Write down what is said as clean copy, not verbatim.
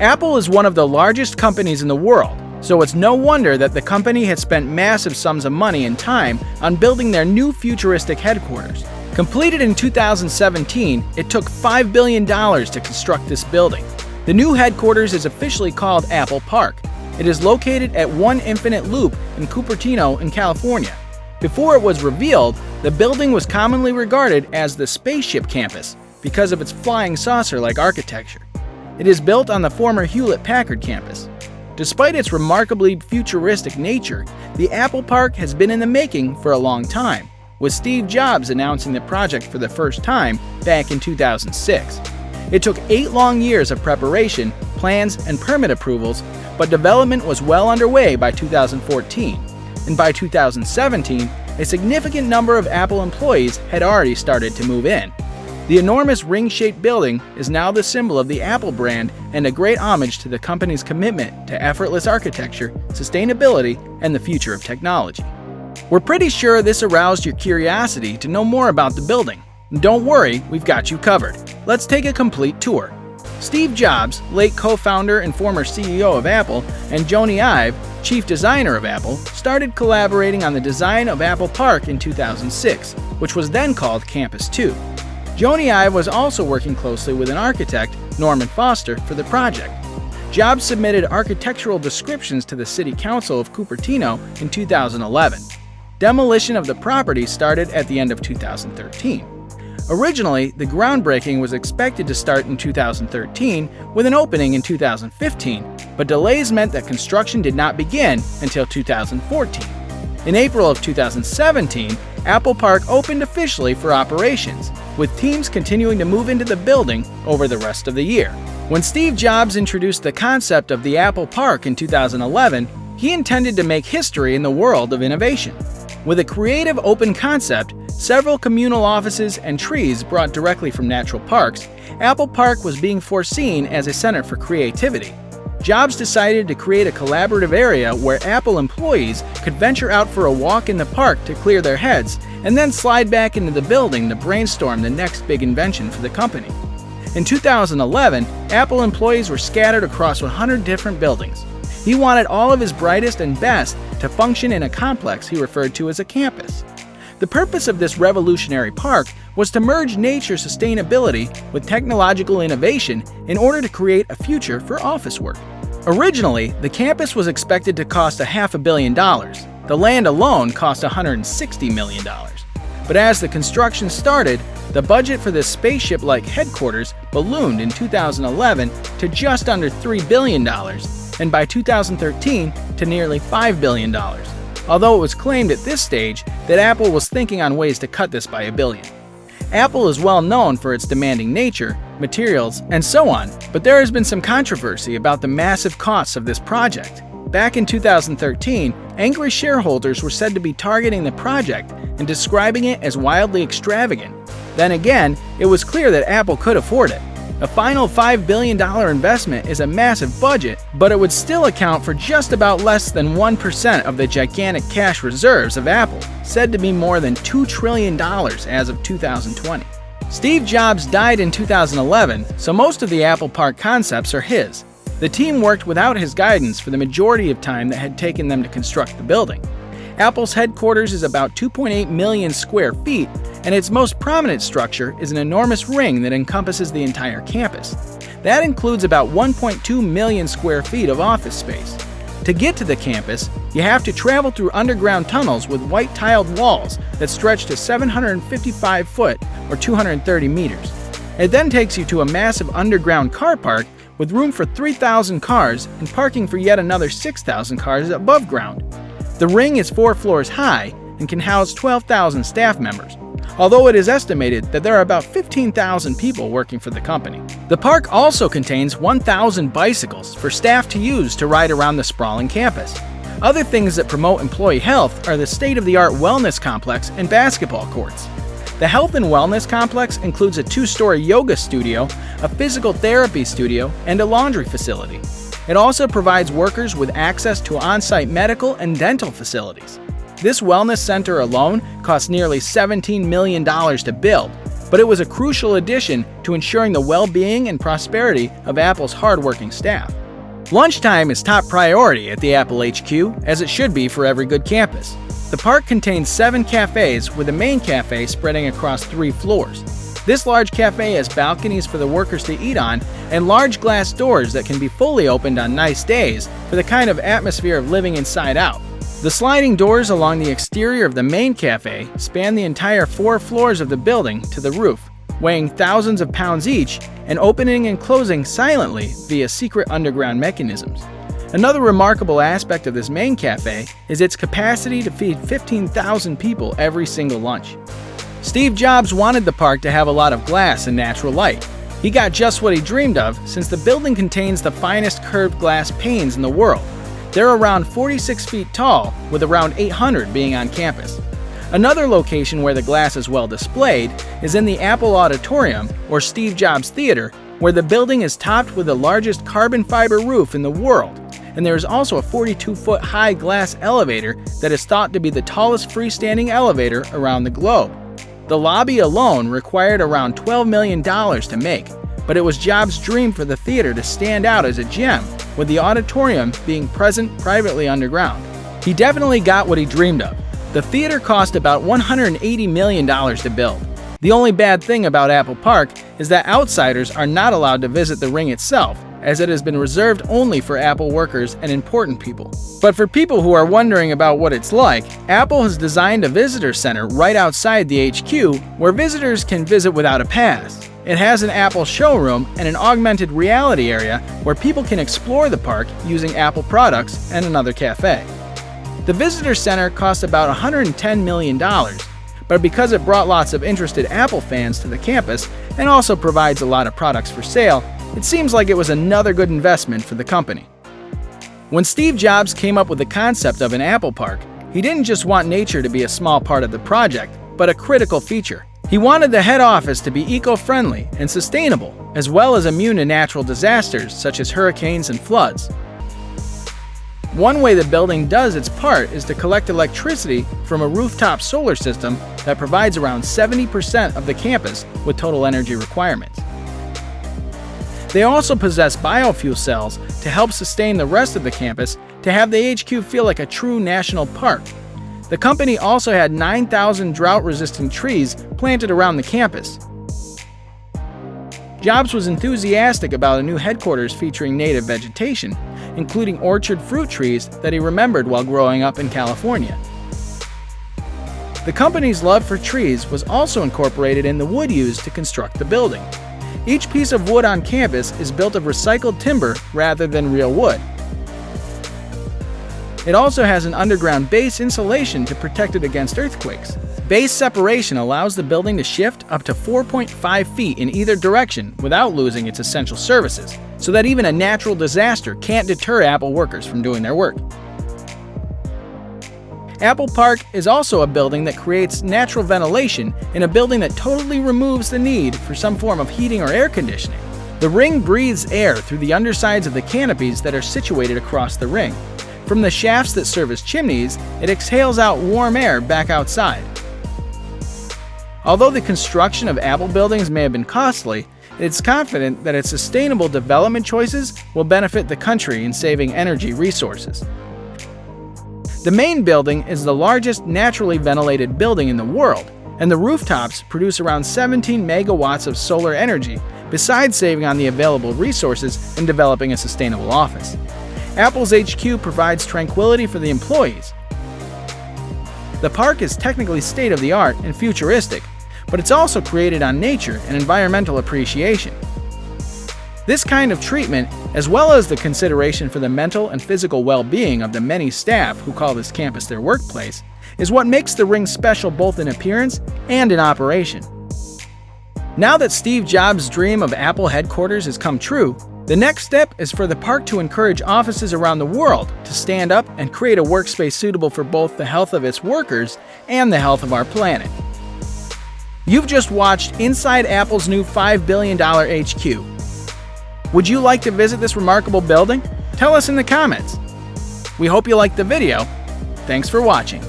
Apple is one of the largest companies in the world, so it's no wonder that the company has spent massive sums of money and time on building their new futuristic headquarters. Completed in 2017, it took $5 billion to construct this building. The new headquarters is officially called Apple Park. It is located at One Infinite Loop in Cupertino in California. Before it was revealed, the building was commonly regarded as the spaceship campus because of its flying saucer-like architecture. It is built on the former Hewlett-Packard campus. Despite its remarkably futuristic nature, the Apple Park has been in the making for a long time, with Steve Jobs announcing the project for the first time back in 2006. It took 8 long years of preparation, plans, and permit approvals, but development was well underway by 2014. And by 2017, a significant number of Apple employees had already started to move in. The enormous ring-shaped building is now the symbol of the Apple brand and a great homage to the company's commitment to effortless architecture, sustainability, and the future of technology. We're pretty sure this aroused your curiosity to know more about the building. Don't worry, we've got you covered. Let's take a complete tour. Steve Jobs, late co-founder and former CEO of Apple, and Jony Ive, chief designer of Apple, started collaborating on the design of Apple Park in 2006, which was then called Campus 2. Jony Ive was also working closely with an architect, Norman Foster, for the project. Jobs submitted architectural descriptions to the City Council of Cupertino in 2011. Demolition of the property started at the end of 2013. Originally, the groundbreaking was expected to start in 2013 with an opening in 2015, but delays meant that construction did not begin until 2014. In April of 2017, Apple Park opened officially for operations, with teams continuing to move into the building over the rest of the year. When Steve Jobs introduced the concept of the Apple Park in 2011, he intended to make history in the world of innovation. With a creative open concept, several communal offices, and trees brought directly from natural parks, Apple Park was being foreseen as a center for creativity. Jobs decided to create a collaborative area where Apple employees could venture out for a walk in the park to clear their heads, and then slide back into the building to brainstorm the next big invention for the company. In 2011, Apple employees were scattered across 100 different buildings. He wanted all of his brightest and best to function in a complex he referred to as a campus. The purpose of this revolutionary park was to merge nature sustainability with technological innovation in order to create a future for office work. Originally, the campus was expected to cost $500 million. The land alone cost $160 million. But as the construction started, the budget for this spaceship-like headquarters ballooned in 2011 to just under $3 billion, and by 2013 to nearly $5 billion. Although it was claimed at this stage that Apple was thinking on ways to cut this by $1 billion. Apple is well known for its demanding nature, materials, and so on, but there has been some controversy about the massive costs of this project. Back in 2013, angry shareholders were said to be targeting the project and describing it as wildly extravagant. Then again, it was clear that Apple could afford it. A final $5 billion investment is a massive budget, but it would still account for just about less than 1% of the gigantic cash reserves of Apple, said to be more than $2 trillion as of 2020. Steve Jobs died in 2011, so most of the Apple Park concepts are his. The team worked without his guidance for the majority of time that had taken them to construct the building. Apple's headquarters is about 2.8 million square feet, and its most prominent structure is an enormous ring that encompasses the entire campus. That includes about 1.2 million square feet of office space. To get to the campus, you have to travel through underground tunnels with white tiled walls that stretch to 755 foot or 230 meters. It then takes you to a massive underground car park with room for 3,000 cars and parking for yet another 6,000 cars above ground. The ring is 4 floors high and can house 12,000 staff members, although it is estimated that there are about 15,000 people working for the company. The park also contains 1,000 bicycles for staff to use to ride around the sprawling campus. Other things that promote employee health are the state-of-the-art wellness complex and basketball courts. The Health and Wellness Complex includes a 2-story yoga studio, a physical therapy studio, and a laundry facility. It also provides workers with access to on-site medical and dental facilities. This wellness center alone cost nearly $17 million to build, but it was a crucial addition to ensuring the well-being and prosperity of Apple's hard-working staff. Lunchtime is top priority at the Apple HQ, as it should be for every good campus. The park contains 7 cafes, with the main cafe spreading across 3 floors. This large cafe has balconies for the workers to eat on and large glass doors that can be fully opened on nice days for the kind of atmosphere of living inside out. The sliding doors along the exterior of the main cafe span the entire 4 floors of the building to the roof, weighing thousands of pounds each and opening and closing silently via secret underground mechanisms. Another remarkable aspect of this main cafe is its capacity to feed 15,000 people every single lunch. Steve Jobs wanted the park to have a lot of glass and natural light. He got just what he dreamed of, since the building contains the finest curved glass panes in the world. They're around 46 feet tall, with around 800 being on campus. Another location where the glass is well displayed is in the Apple Auditorium, or Steve Jobs Theater, where the building is topped with the largest carbon fiber roof in the world, and there is also a 42-foot high glass elevator that is thought to be the tallest freestanding elevator around the globe. The lobby alone required around $12 million to make, but it was Jobs' dream for the theater to stand out as a gem, with the auditorium being present privately underground. He definitely got what he dreamed of. The theater cost about $180 million to build. The only bad thing about Apple Park is that outsiders are not allowed to visit the ring itself, as it has been reserved only for Apple workers and important people. But for people who are wondering about what it's like, Apple has designed a visitor center right outside the HQ where visitors can visit without a pass. It has an Apple showroom and an augmented reality area where people can explore the park using Apple products and another cafe. The visitor center cost about $110 million, but because it brought lots of interested Apple fans to the campus and also provides a lot of products for sale, it seems like it was another good investment for the company. When Steve Jobs came up with the concept of an Apple Park, he didn't just want nature to be a small part of the project, but a critical feature. He wanted the head office to be eco-friendly and sustainable, as well as immune to natural disasters such as hurricanes and floods. One way the building does its part is to collect electricity from a rooftop solar system that provides around 70% of the campus with total energy requirements. They also possess biofuel cells to help sustain the rest of the campus to have the HQ feel like a true national park. The company also had 9,000 drought-resistant trees planted around the campus. Jobs was enthusiastic about a new headquarters featuring native vegetation, including orchard fruit trees that he remembered while growing up in California. The company's love for trees was also incorporated in the wood used to construct the building. Each piece of wood on campus is built of recycled timber rather than real wood. It also has an underground base insulation to protect it against earthquakes. Base separation allows the building to shift up to 4.5 feet in either direction without losing its essential services, so that even a natural disaster can't deter Apple workers from doing their work. Apple Park is also a building that creates natural ventilation in a building that totally removes the need for some form of heating or air conditioning. The ring breathes air through the undersides of the canopies that are situated across the ring. From the shafts that serve as chimneys, it exhales out warm air back outside. Although the construction of Apple buildings may have been costly, it's confident that its sustainable development choices will benefit the country in saving energy resources. The main building is the largest naturally ventilated building in the world, and the rooftops produce around 17 megawatts of solar energy, besides saving on the available resources and developing a sustainable office. Apple's HQ provides tranquility for the employees. The park is technically state-of-the-art and futuristic, but it's also created on nature and environmental appreciation. This kind of treatment, as well as the consideration for the mental and physical well-being of the many staff who call this campus their workplace, is what makes the ring special both in appearance and in operation. Now that Steve Jobs' dream of Apple headquarters has come true, the next step is for the park to encourage offices around the world to stand up and create a workspace suitable for both the health of its workers and the health of our planet. You've just watched inside Apple's new $5 billion HQ. Would you like to visit this remarkable building? Tell us in the comments. We hope you liked the video. Thanks for watching.